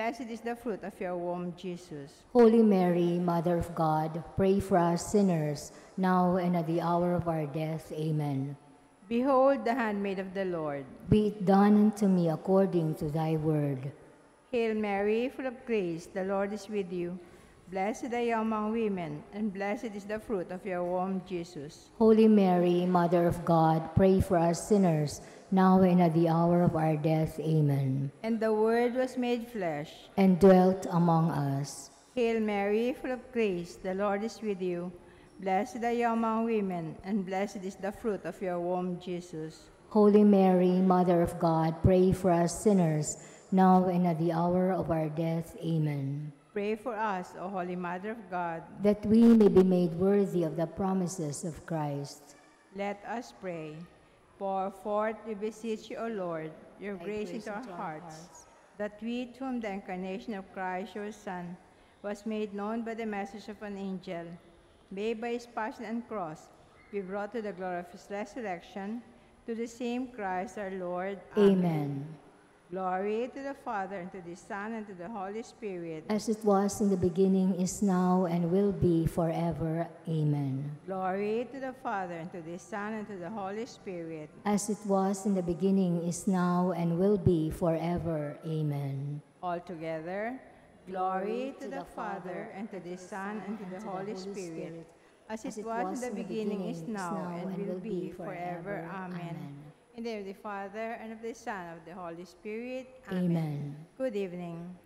blessed is the fruit of your womb, Jesus. Holy Mary, Mother of God, pray for us sinners, now and at the hour of our death. Amen. Behold the handmaid of the Lord. Be it done unto me according to thy word. Hail Mary, full of grace, the Lord is with you. Blessed are you among women, and blessed is the fruit of your womb, Jesus. Holy Mary, Mother of God, pray for us sinners, now and at the hour of our death. Amen. And the Word was made flesh, and dwelt among us. Hail Mary, full of grace, the Lord is with you. Blessed are you among women, and blessed is the fruit of your womb, Jesus. Holy Mary, Mother of God, pray for us sinners, now and at the hour of our death. Amen. Pray for us, O Holy Mother of God, that we may be made worthy of the promises of Christ. Let us pray. Pour forth, we beseech you, O Lord, your grace into our hearts, that we, to whom the incarnation of Christ, your Son, was made known by the message of an angel, may by his passion and cross be brought to the glory of his resurrection, to the same Christ our Lord. Amen. Glory to the Father, and to the Son, and to the Holy Spirit. As it was in the beginning, is now, and will be forever. Amen. Glory to the Father, and to the Son, and to the Holy Spirit. As it was in the beginning, is now, and will be forever. Amen. All together, glory to the Father, and to the Son, and to the Holy Spirit. As it was in the beginning, is now, and will be forever. Amen. In the name of the Father, and of the Son, and of the Holy Spirit. Amen. Good evening.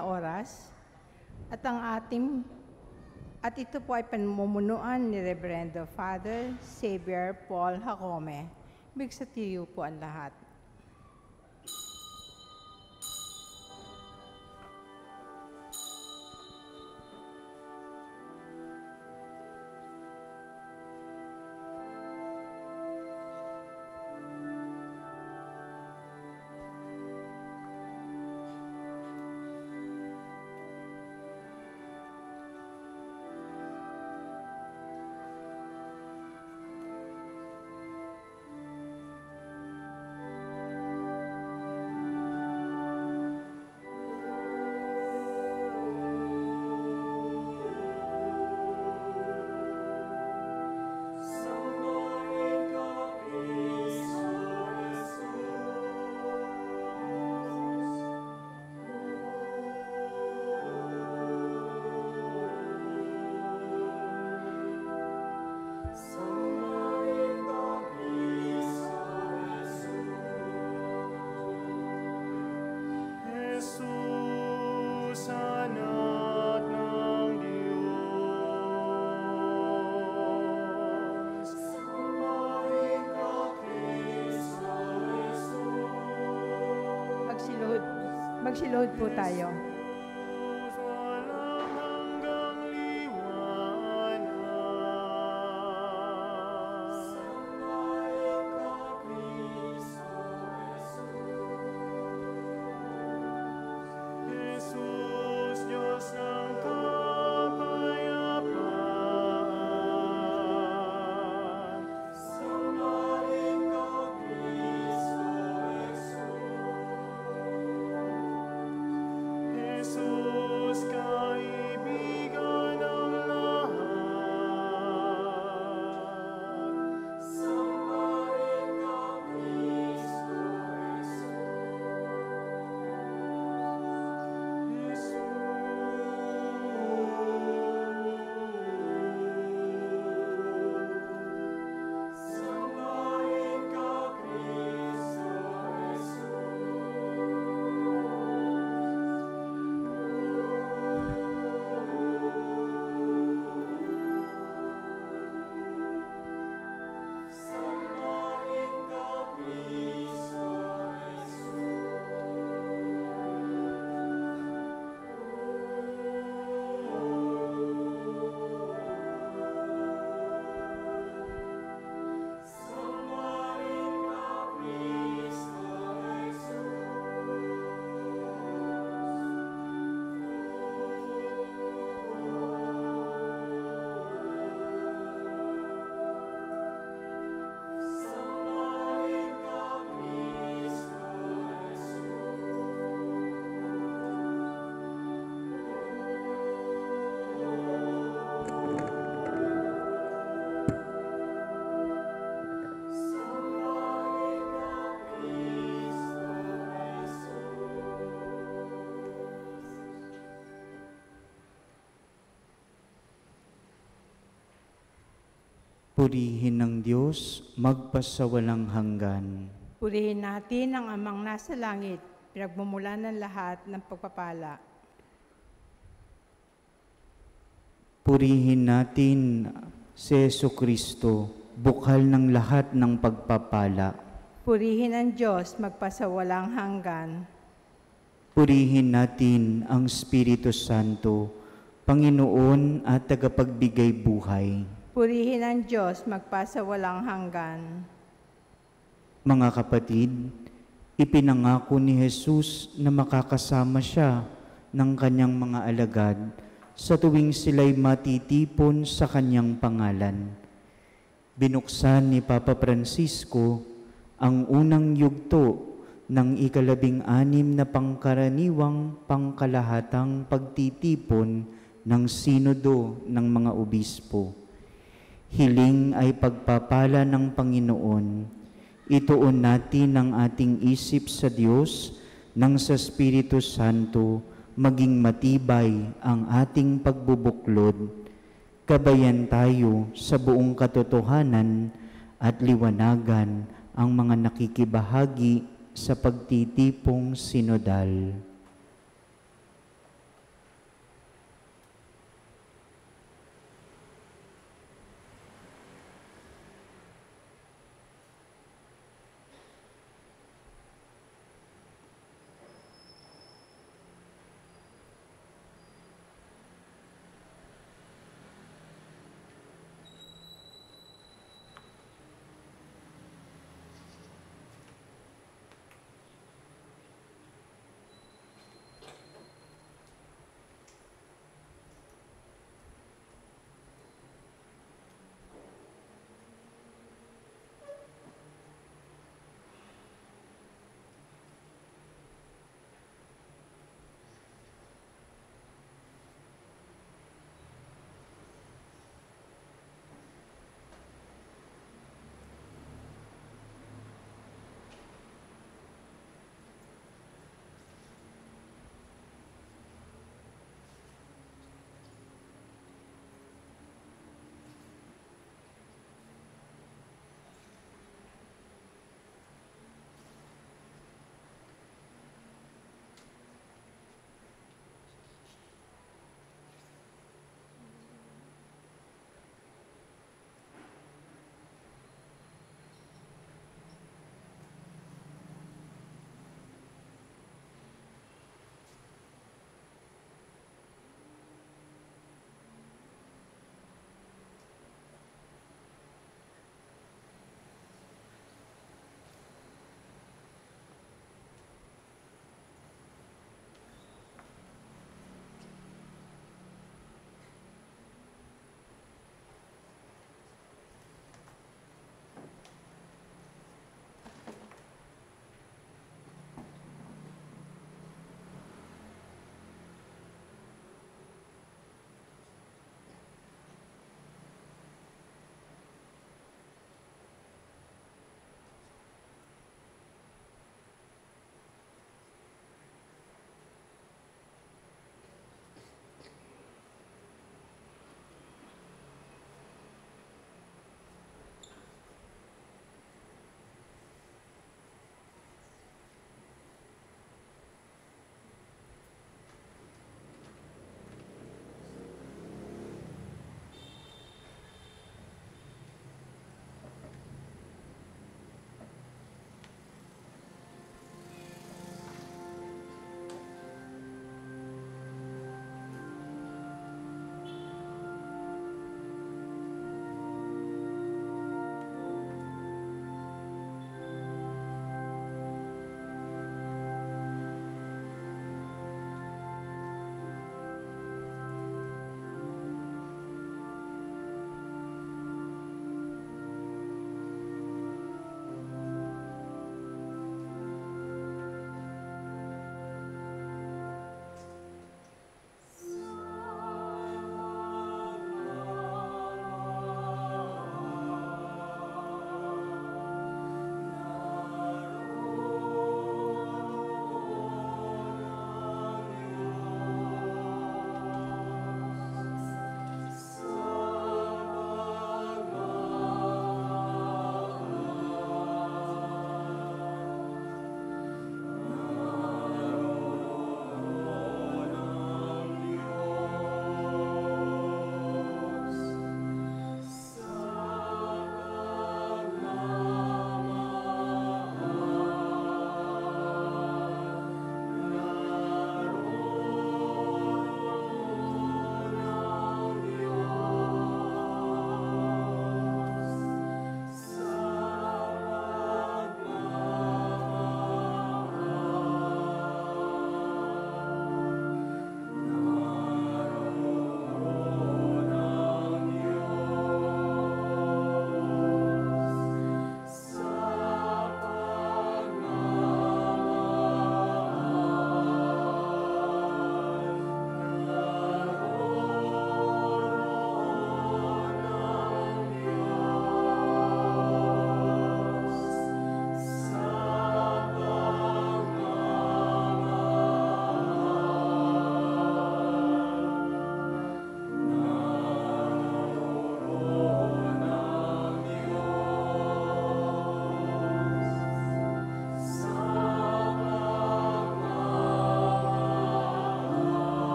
na oras. At ito po ay panmumunuan ni Reverendo Father Xavier Paul Jacome. Bigsa tiyo po ang lahat. Magsiluhod po tayo. Purihin ng Diyos, magpasawalang hanggan. Purihin natin ang Amang nasa langit, pinagmumulan ng lahat ng pagpapala. Purihin natin si Jesucristo, bukal ng lahat ng pagpapala. Purihin ang Diyos, magpasawalang hanggan. Purihin natin ang Espiritu Santo, Panginoon at tagapagbigay buhay. Purihin ang Diyos, magpasawalang hanggan. Mga kapatid, ipinangako ni Jesus na makakasama siya ng kanyang mga alagad sa tuwing sila'y matitipon sa kanyang pangalan. Binuksan ni Papa Francisco ang unang yugto ng ika-16 na pangkaraniwang pangkalahatang pagtitipon ng Sinodo ng mga Obispo. Hiling ay pagpapala ng Panginoon. Ituon natin ang ating isip sa Diyos nang sa Espiritu Santo maging matibay ang ating pagbubuklod. Gabayan tayo sa buong katotohanan at liwanagan ang mga nakikibahagi sa pagtitipong sinodal.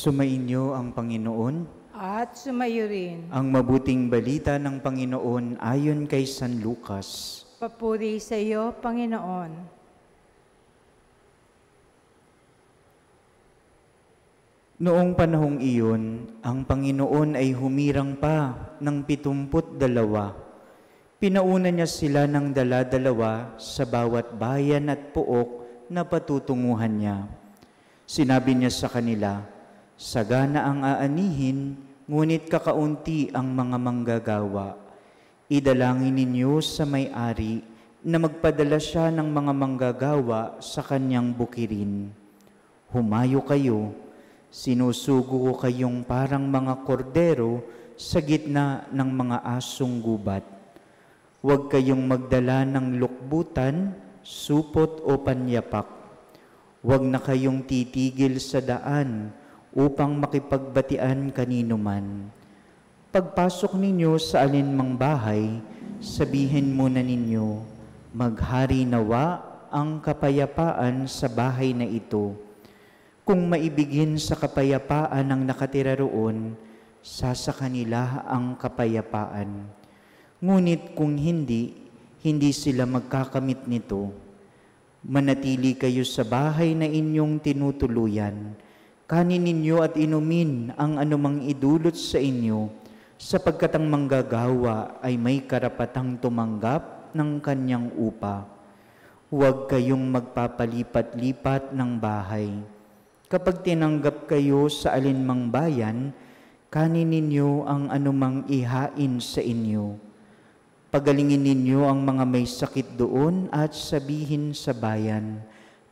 Sumainyo ang Panginoon. At sumayo rin. Ang mabuting balita ng Panginoon ayon kay San Lucas. Papuri sa iyo, Panginoon. Noong panahong iyon, ang Panginoon ay humirang pa ng 72. Pinauna niya sila ng dala-dalawa sa bawat bayan at pook na patutunguhan niya. Sinabi niya sa kanila, "Sagana ang aanihin, ngunit kakaunti ang mga manggagawa. Idalangin ninyo sa may-ari na magpadala siya ng mga manggagawa sa kanyang bukirin. Humayo kayo, sinusugo ko kayong parang mga kordero sa gitna ng mga asong gubat. Huwag kayong magdala ng lukbutan, supot o panyapak. Huwag na kayong titigil sa daan upang makipagbatian kanino man. Pagpasok ninyo sa alinmang bahay, sabihin muna ninyo, maghari nawa ang kapayapaan sa bahay na ito. Kung maibigin sa kapayapaan ang nakatira roon, sasa kanila ang kapayapaan. Ngunit kung hindi sila magkakamit nito. Manatili kayo sa bahay na inyong tinutuluyan. Kanin ninyo at inumin ang anumang idulot sa inyo, sapagkat ang manggagawa ay may karapatang tumanggap ng kanyang upa. Huwag kayong magpapalipat-lipat ng bahay. Kapag tinanggap kayo sa alinmang bayan, kanin ninyo ang anumang ihain sa inyo. Pagalingin ninyo ang mga may sakit doon at sabihin sa bayan,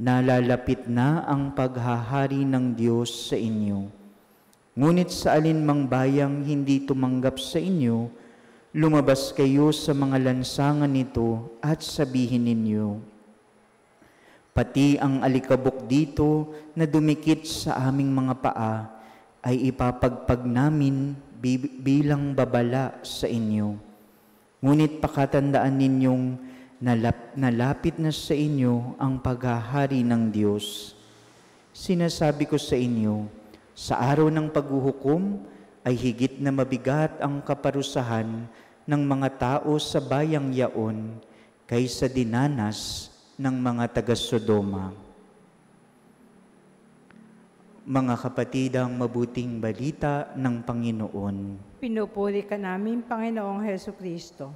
nalalapit na ang paghahari ng Diyos sa inyo. Ngunit sa alinmang bayang hindi tumanggap sa inyo, lumabas kayo sa mga lansangan nito at sabihin ninyo, pati ang alikabok dito na dumikit sa aming mga paa ay ipapagpag namin bilang babala sa inyo. Ngunit pakatandaan ninyong nalapit na sa inyo ang paghahari ng Diyos. Sinasabi ko sa inyo, sa araw ng paghuhukom ay higit na mabigat ang kaparusahan ng mga tao sa bayang yaon kaysa dinanas ng mga taga-Sodoma. Mga kapatid, ang mabuting balita ng Panginoon. Pinupuri ka namin, Panginoong Hesukristo.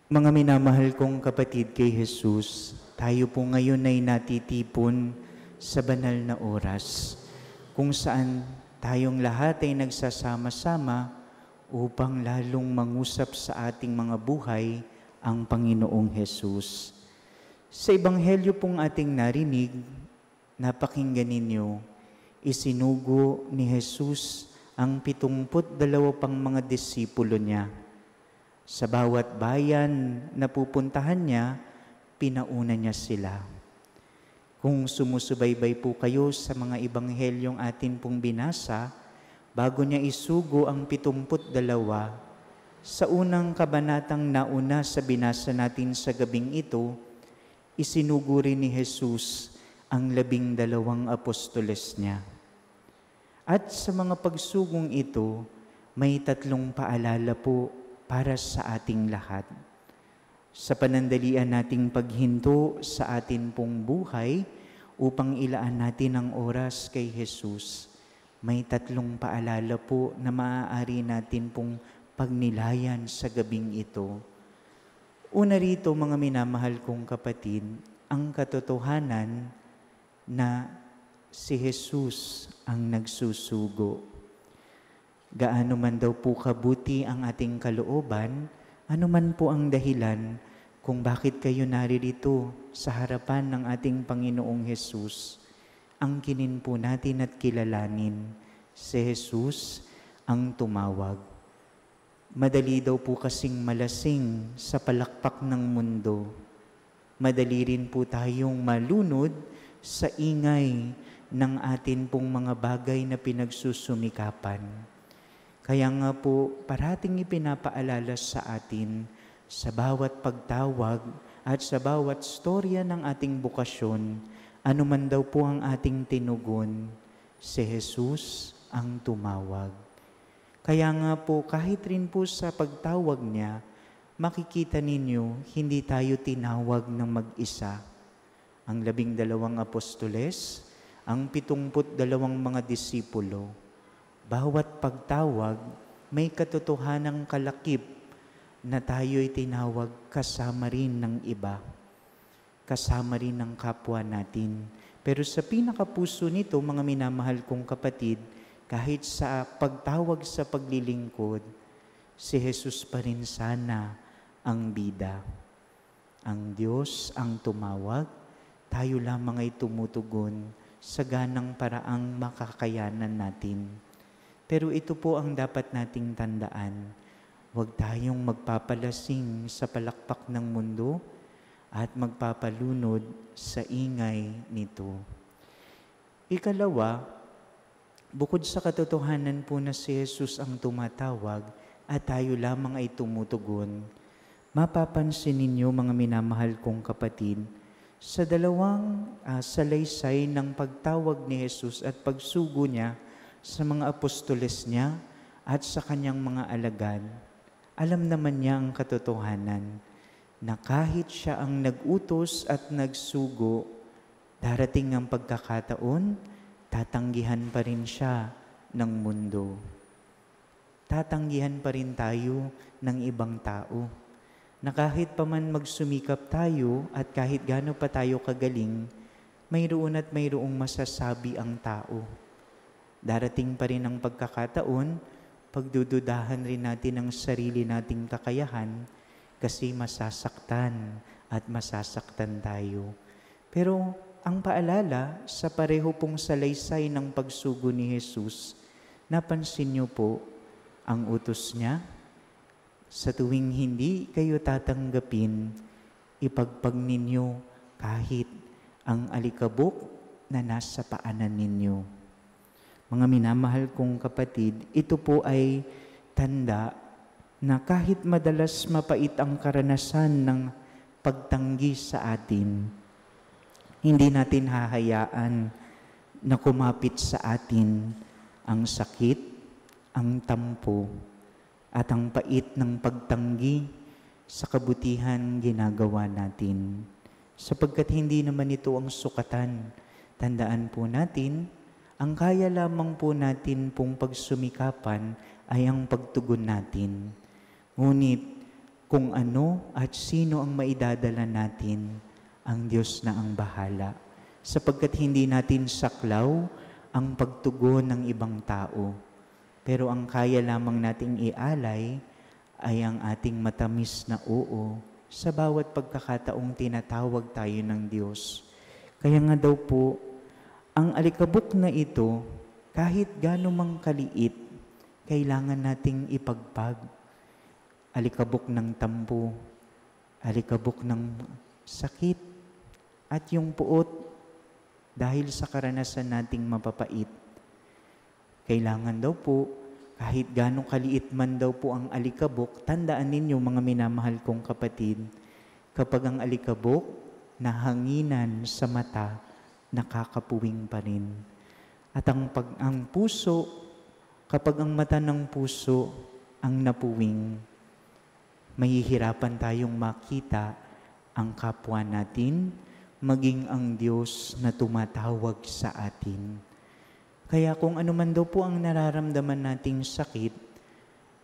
Mga minamahal kong kapatid kay Jesus, tayo po ngayon ay natitipon sa banal na oras, kung saan tayong lahat ay nagsasama-sama upang lalong mangusap sa ating mga buhay ang Panginoong Jesus. Sa Ebanghelyo pong ating narinig, napakinggan ninyo, isinugo ni Jesus ang 72 pang mga disipulo niya. Sa bawat bayan na pupuntahan niya, pinauna niya sila. Kung sumusubaybay po kayo sa mga Ebanghelyong atin pong binasa, bago niya isugo ang 72, sa unang kabanatang nauna sa binasa natin sa gabing ito, isinugo rin ni Jesus ang 12 apostoles niya. At sa mga pagsugong ito, may 3 paalala po para sa ating lahat. Sa panandalian nating paghinto sa atin pong buhay upang ilaan natin ang oras kay Jesus, may 3 paalala po na maaari natin pong pagnilayan sa gabing ito. Una rito, mga minamahal kong kapatid, ang katotohanan na si Jesus ang nagsusugo. Gaano man daw po kabuti ang ating kalooban, ano man po ang dahilan kung bakit kayo naririto sa harapan ng ating Panginoong Jesus, angkinin po natin at kilalanin si Jesus ang tumawag. Madali daw po kasing malasing sa palakpak ng mundo. Madali rin po tayong malunod sa ingay ng atin pong mga bagay na pinagsusumikapan. Kaya nga po, parating ipinapaalala sa atin sa bawat pagtawag at sa bawat storya ng ating bukasyon Ano man daw po ang ating tinugon, si Jesus ang tumawag. Kaya nga po, kahit rin po sa pagtawag niya, makikita ninyo, hindi tayo tinawag ng mag-isa. Ang 12 apostoles, ang 72 mga disipulo, bawat pagtawag, may katotohanang kalakip na tayo'y tinawag kasama rin ng iba, kasama rin ng kapwa natin. Pero sa pinakapuso nito, mga minamahal kong kapatid, kahit sa pagtawag sa paglilingkod, si Jesus pa rin sana ang bida. Ang Diyos ang tumawag, tayo lamang ay tumutugon sa ganang paraang makakayanan natin. Pero ito po ang dapat nating tandaan. Huwag tayong magpapalasing sa palakpak ng mundo at magpapalunod sa ingay nito. Ikalawa, bukod sa katotohanan po na si Jesus ang tumatawag at tayo lamang ay tumutugon, mapapansin ninyo mga minamahal kong kapatid, sa dalawang salaysay ng pagtawag ni Jesus at pagsugo niya sa mga apostoles niya at sa kanyang mga alagad, alam naman niya ang katotohanan na kahit siya ang nag-utos at nagsugo, darating ang pagkakataon, tatanggihan pa rin siya ng mundo. Tatanggihan pa rin tayo ng ibang tao. Na kahit pa man magsumikap tayo at kahit gaano pa tayo kagaling, mayroon at mayroong masasabi ang tao. Darating pa rin ang pagkakataon, pagdududahan rin natin ang sarili nating kakayahan kasi masasaktan at masasaktan tayo. Pero ang paalala sa pareho pong salaysay ng pagsugo ni Jesus, napansin niyo po ang utos niya? Sa tuwing hindi kayo tatanggapin, ipagpag ninyo kahit ang alikabok na nasa paanan ninyo. Mga minamahal kong kapatid, ito po ay tanda na kahit madalas mapait ang karanasan ng pagtanggi sa atin, hindi natin hahayaan na kumapit sa atin ang sakit, ang tampo, at ang pait ng pagtanggi sa kabutihan ginagawa natin. Sapagkat hindi naman ito ang sukatan. Tandaan po natin, ang kaya lamang po natin pong pagsumikapan ay ang pagtugon natin. Ngunit kung ano at sino ang maidadala natin, ang Diyos na ang bahala. Sapagkat hindi natin saklaw ang pagtugon ng ibang tao. Pero ang kaya lamang nating ialay ay ang ating matamis na oo sa bawat pagkakataong tinatawag tayo ng Diyos. Kaya nga daw po, ang alikabok na ito, kahit gaano mang kaliit, kailangan nating ipagpag. Alikabok ng tampo, alikabok ng sakit, at yung puot dahil sa karanasan nating mapapait. Kailangan daw po, kahit gaano kaliit man daw po ang alikabok, tandaan ninyo mga minamahal kong kapatid, kapag ang alikabok na hanginan sa mata, nakakapuwing pa rin. At ang puso, kapag ang mata ng puso ang napuwing, mahihirapan tayong makita ang kapwa natin, maging ang Diyos na tumatawag sa atin. Kaya kung ano man daw po ang nararamdaman nating sakit,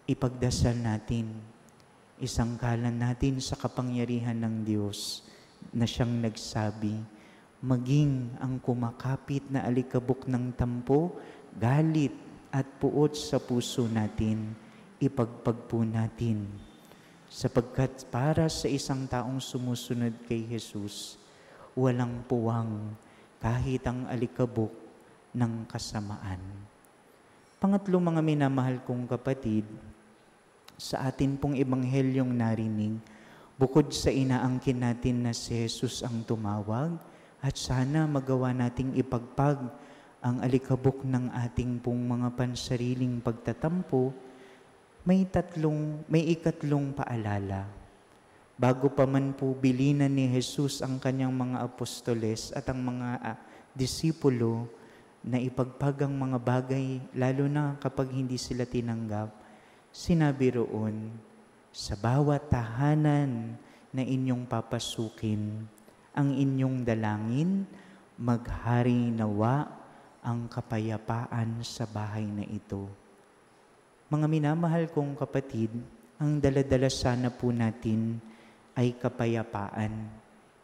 ipagdasal natin, isangkalan natin sa kapangyarihan ng Diyos na siyang nagsabi, maging ang kumakapit na alikabok ng tampo, galit at puot sa puso natin, ipagpag po natin. Sapagkat para sa isang taong sumusunod kay Jesus, walang puwang kahit ang alikabok ng kasamaan. Pangatlo, mga minamahal kong kapatid, sa atin pong ebanghelyong narinig, bukod sa inaangkin natin na si Jesus ang tumawag, at sana magawa nating ipagpag ang alikabok ng ating pong mga pansariling pagtatampo, may ikatlong paalala. bago pa man po bilinan ni Jesus ang kanyang mga apostoles at ang mga disipulo na ipagpag ang mga bagay, lalo na kapag hindi sila tinanggap, sinabi roon, sa bawat tahanan na inyong papasukin, ang inyong dalangin, maghari nawa ang kapayapaan sa bahay na ito. Mga minamahal kong kapatid, ang daladala sana po natin ay kapayapaan.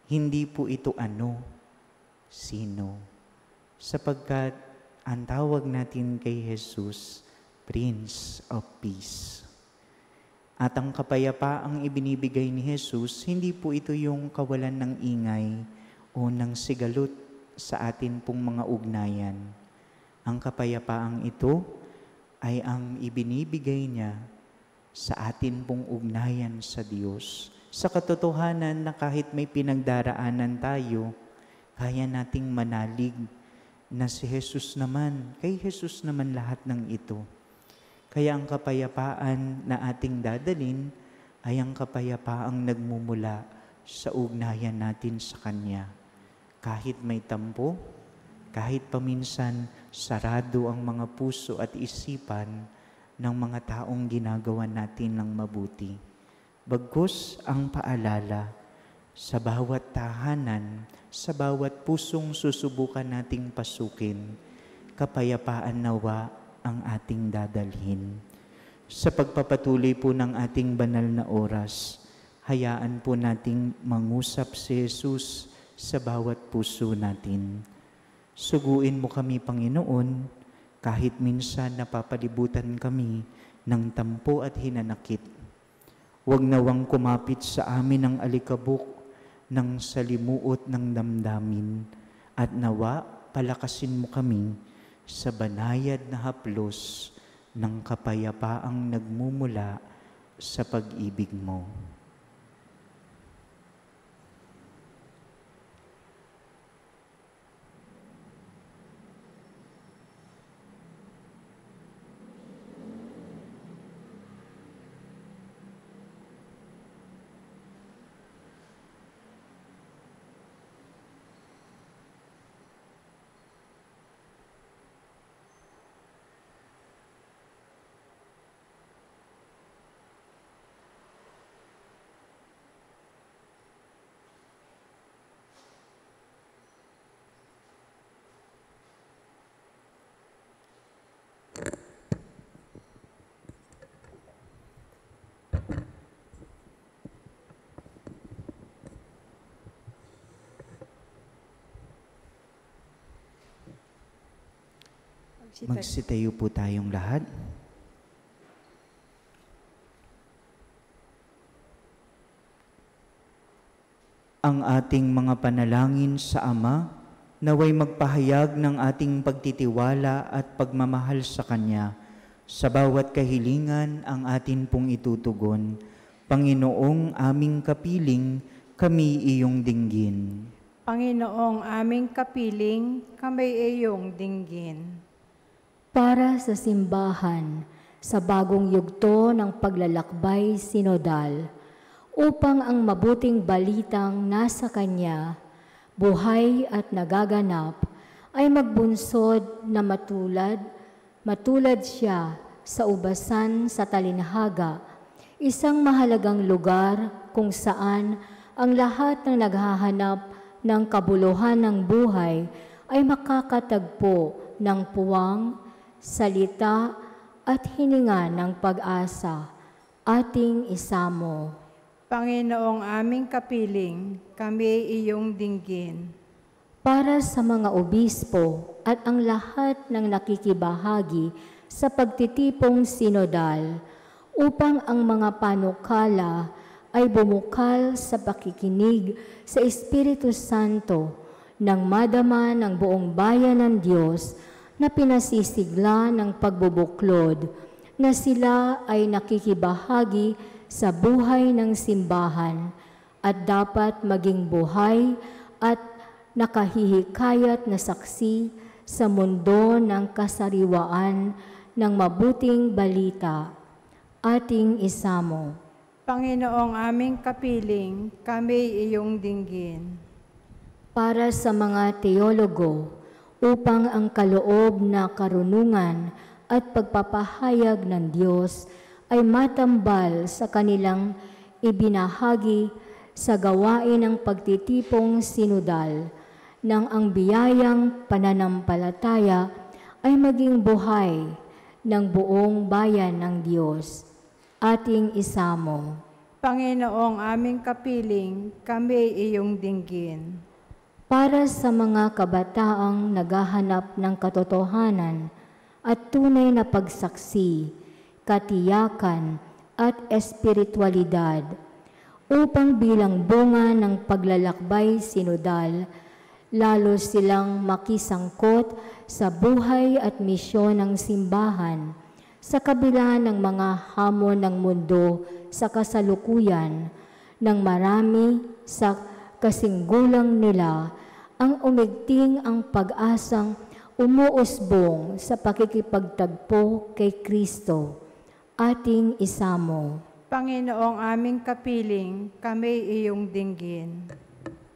Hindi po ito sino. Sapagkat ang tawag natin kay Jesus, Prince of Peace. At ang kapayapaang ibinibigay ni Jesus, hindi po ito yung kawalan ng ingay o ng sigalot sa atin pong mga ugnayan. Ang kapayapaang ito ay ang ibinibigay niya sa atin pong ugnayan sa Diyos. Sa katotohanan na kahit may pinagdaraanan tayo, kaya nating manalig na si Jesus naman, kay Jesus naman lahat ng ito. Kaya ang kapayapaan na ating dadalin ay ang kapayapaang nagmumula sa ugnayan natin sa Kanya. Kahit may tampo, kahit paminsan sarado ang mga puso at isipan ng mga taong ginagawa natin ng mabuti. Bagkus ang paalala, sa bawat tahanan, sa bawat pusong susubukan nating pasukin, kapayapaan nawa ang ating dadalhin. Sa pagpapatuloy po ng ating banal na oras, hayaan po nating mangusap si Jesus sa bawat puso natin. Suguin mo kami, Panginoon, kahit minsan napapalibutan kami ng tampo at hinanakit. Huwag nawang kumapit sa amin ang alikabok ng salimuot ng damdamin at nawa palakasin mo kami sa banayad na haplos ng kapayapaang nagmumula sa pag-ibig mo. Magsitayo po tayong lahat. Ang ating mga panalangin sa Ama, naway magpahayag ng ating pagtitiwala at pagmamahal sa Kanya. Sa bawat kahilingan ang atin pong itutugon. Panginoong aming kapiling, kami iyong dinggin. Panginoong aming kapiling, kami iyong dinggin. Para sa simbahan, sa bagong yugto ng paglalakbay sinodal, upang ang mabuting balitang nasa Kanya, buhay at nagaganap, ay magbunsod na matulad siya sa ubasan sa talinhaga, isang mahalagang lugar kung saan ang lahat ng naghahanap ng kabuluhan ng buhay ay makakatagpo ng puwang, salita at hininga ng pag-asa. Ating isamo. Panginoong aming kapiling, kami iyong dinggin. Para sa mga obispo at ang lahat ng nakikibahagi sa pagtitipong sinodal, upang ang mga panukala ay bumukal sa pakikinig sa Espiritu Santo nang madama ng buong bayan ng Diyos na pinasisigla ng pagbubuklod, na sila ay nakikibahagi sa buhay ng simbahan at dapat maging buhay at nakahihikayat na saksi sa mundo ng kasariwaan ng mabuting balita. Ating isamo. Panginoong aming kapiling, kami iyong dinggin. Para sa mga teologo, upang ang kaloob na karunungan at pagpapahayag ng Diyos ay matambal sa kanilang ibinahagi sa gawain ng pagtitipong sinodal, nang ang biyayang pananampalataya ay maging buhay ng buong bayan ng Diyos. Ating isamo. Panginoong aming kapiling, kami iyong dinggin. Para sa mga kabataang naghahanap ng katotohanan at tunay na pagsaksi, katiyakan at espiritualidad, upang bilang bunga ng paglalakbay sinodal, lalo silang makisangkot sa buhay at misyon ng simbahan sa kabila ng mga hamon ng mundo sa kasalukuyan, ng marami sa kasinggulang nila ang umigting ang pag-asang umuusbong sa pakikipagtagpo kay Kristo, ating isamo. Panginoong aming kapiling, kami iyong dinggin.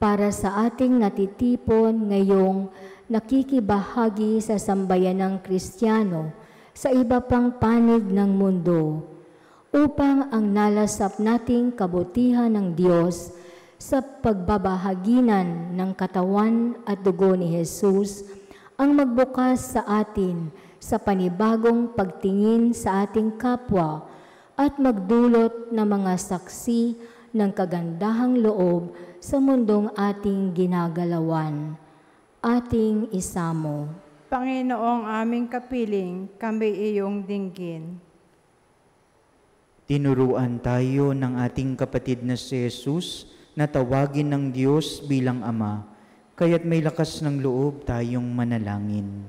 Para sa ating natitipon ngayong nakikibahagi sa sambayanang Kristiyano sa iba pang panig ng mundo, upang ang nalasap nating kabutihan ng Diyos sa pagbabahaginan ng katawan at dugo ni Jesus ang magbukas sa atin sa panibagong pagtingin sa ating kapwa at magdulot ng mga saksi ng kagandahang loob sa mundong ating ginagalawan. Ating isamo. Panginoong aming kapiling, kami iyong dinggin. Tinuruan tayo ng ating kapatid na si Jesus na tawagin ng Diyos bilang Ama, kaya't may lakas ng loob tayong manalangin.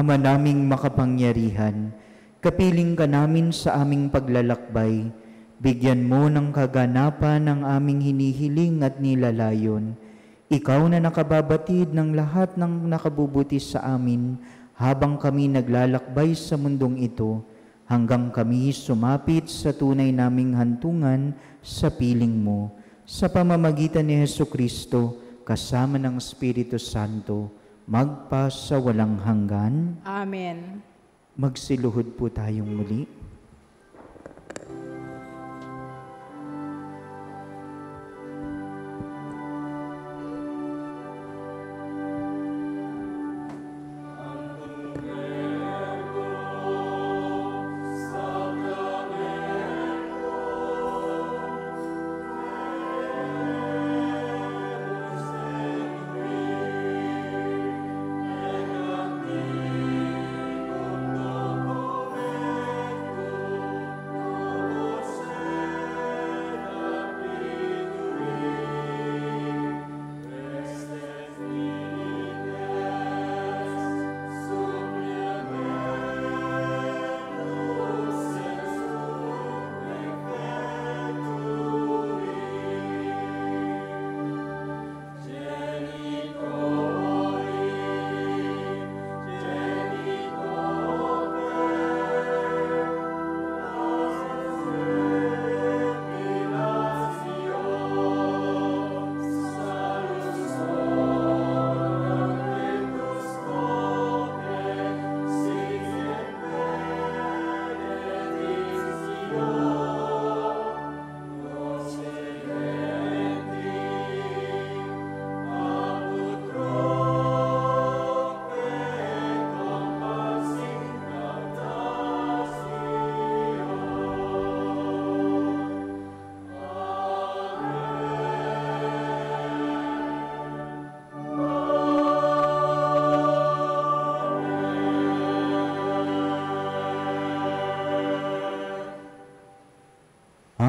Ama naming makapangyarihan, kapiling ka namin sa aming paglalakbay, bigyan mo ng kaganapan ang aming hinihiling at nilalayon. Ikaw na nakababatid ng lahat ng nakabubuti sa amin habang kami naglalakbay sa mundong ito, hanggang kami sumapit sa tunay naming hantungan sa piling mo. Sa pamamagitan ni Jesucristo, kasama ng Espiritu Santo, magpa sa walang hanggan. Amen. Magsiluhod po tayong muli.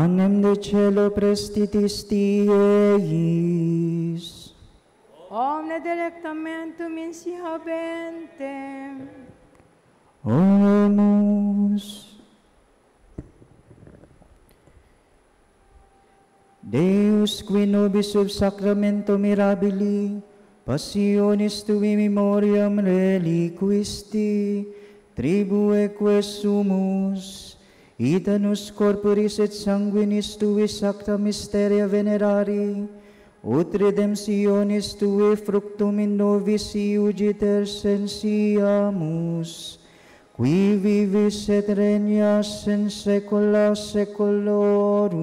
Panem de cielo prestitis eis. Omne delectamentum in si habentem. Oremus. Deus, qui nobis sub sacramento mirabili, passionis tui memoriam reliquisti, tribueque sumus, ita nos corporis et sanguinis tui sacra mysteria venerari, ut redemptionis tui fructum in nobis iugiter sensiamus, qui vivis et regnas in saecula saeculorum.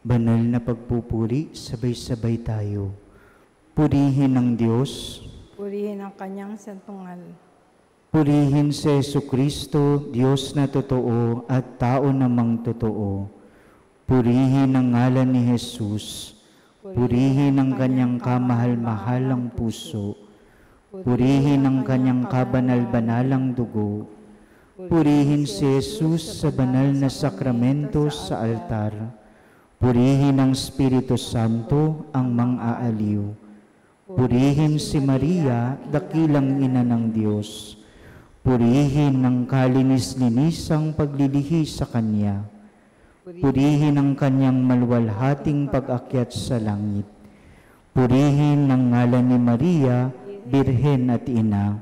Banal na pagpupuri, sabay-sabay tayo. Purihin ang Diyos. Purihin ang kanyang santungal. Purihin si Jesucristo, Diyos na totoo at tao namang totoo. Purihin ang ngalan ni Jesus. Purihin ang kanyang kamahal-mahalang puso. Purihin ang kanyang kabanal-banalang dugo. Purihin si Jesus sa banal na sakramento sa altar. Purihin ang Espiritu Santo ang mang-aaliw. Purihin si Maria, dakilang ina ng Diyos. Purihin ang kalinis-linisang paglilihi sa Kanya. Purihin ang Kanyang maluwalhating pag-akyat sa langit. Purihin ang ngalan ni Maria, Birhen at Ina.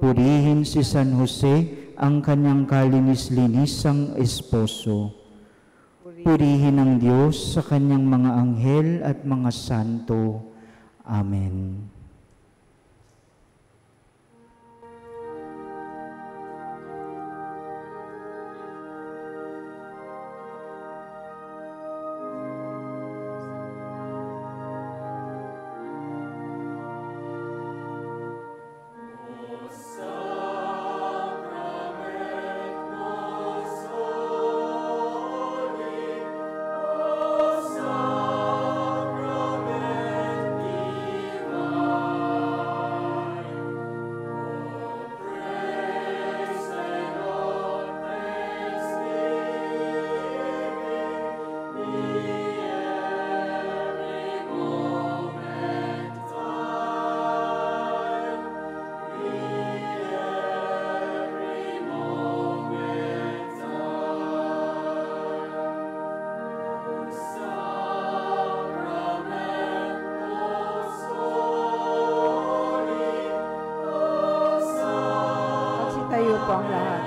Purihin si San Jose, ang Kanyang kalinis-linisang esposo. Purihin ang Diyos sa Kanyang mga anghel at mga santo. Amen. Tayo po ang lahat.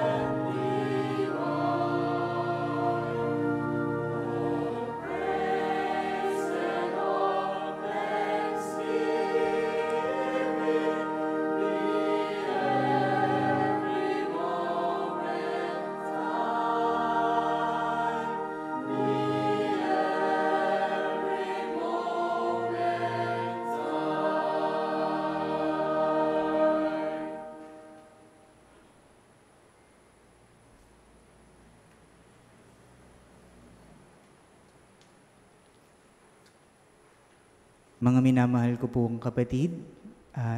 Mga minamahal ko pong kapatid,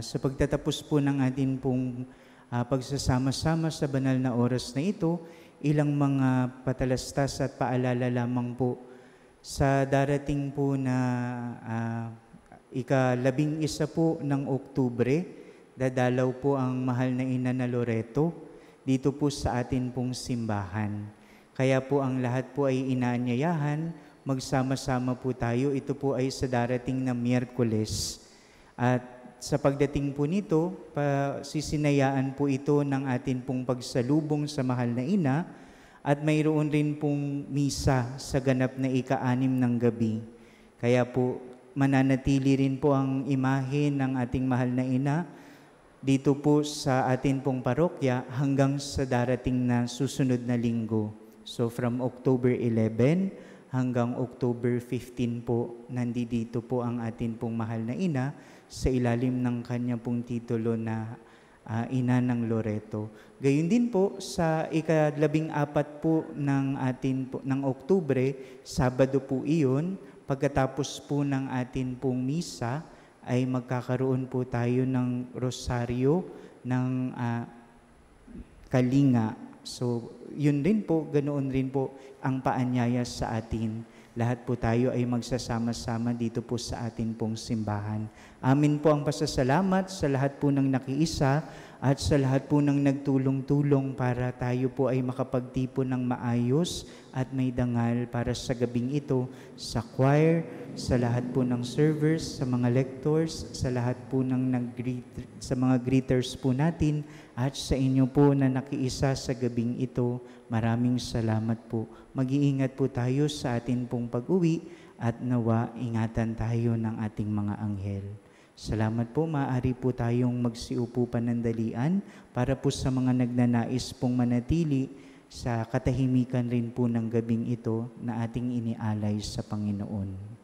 sa pagtatapos po ng atin pong pagsasama-sama sa banal na oras na ito, ilang mga patalastas at paalala lamang po sa darating po na ika-11 po ng Oktubre, dadalaw po ang mahal na ina na Loreto dito po sa atin pong simbahan. Kaya po ang lahat po ay inaanyayahan, magsama-sama po tayo. Ito po ay sa darating na Miyerkules. At sa pagdating po nito, sisinayaan po ito ng atin pong pagsalubong sa mahal na ina at mayroon rin pong misa sa ganap na ika-6 ng gabi. Kaya po mananatili rin po ang imahe ng ating mahal na ina dito po sa atin pong parokya hanggang sa darating na susunod na linggo. So from October 11 hanggang October 15 po, nandito po ang atin pong mahal na ina sa ilalim ng kanya pong titulo na Ina ng Loreto. Gayun din po sa ika-14 po ng atin po, ng Oktubre, Sabado po iyon, pagkatapos po ng atin pong misa, ay magkakaroon po tayo ng rosaryo ng kalinga. So, yun rin po, ganoon rin po ang paanyaya sa atin. Lahat po tayo ay magsasama-sama dito po sa atin pong simbahan. Amin po ang pasasalamat sa lahat po ng nakiisa at sa lahat po ng nagtulong-tulong para tayo po ay makapagtipon ng maayos at may dangal para sa gabing ito, sa choir, sa lahat po ng servers, sa mga lectors, sa lahat po ng sa mga greeters po natin, at sa inyo po na nakiisa sa gabing ito. Maraming salamat po. Mag-iingat po tayo sa atin pong pag-uwi at nawa ingatan tayo ng ating mga anghel. Salamat po, maaari po tayong magsiupo panandalian para po sa mga nagnanais pong manatili sa katahimikan rin po ng gabing ito na ating inialay sa Panginoon.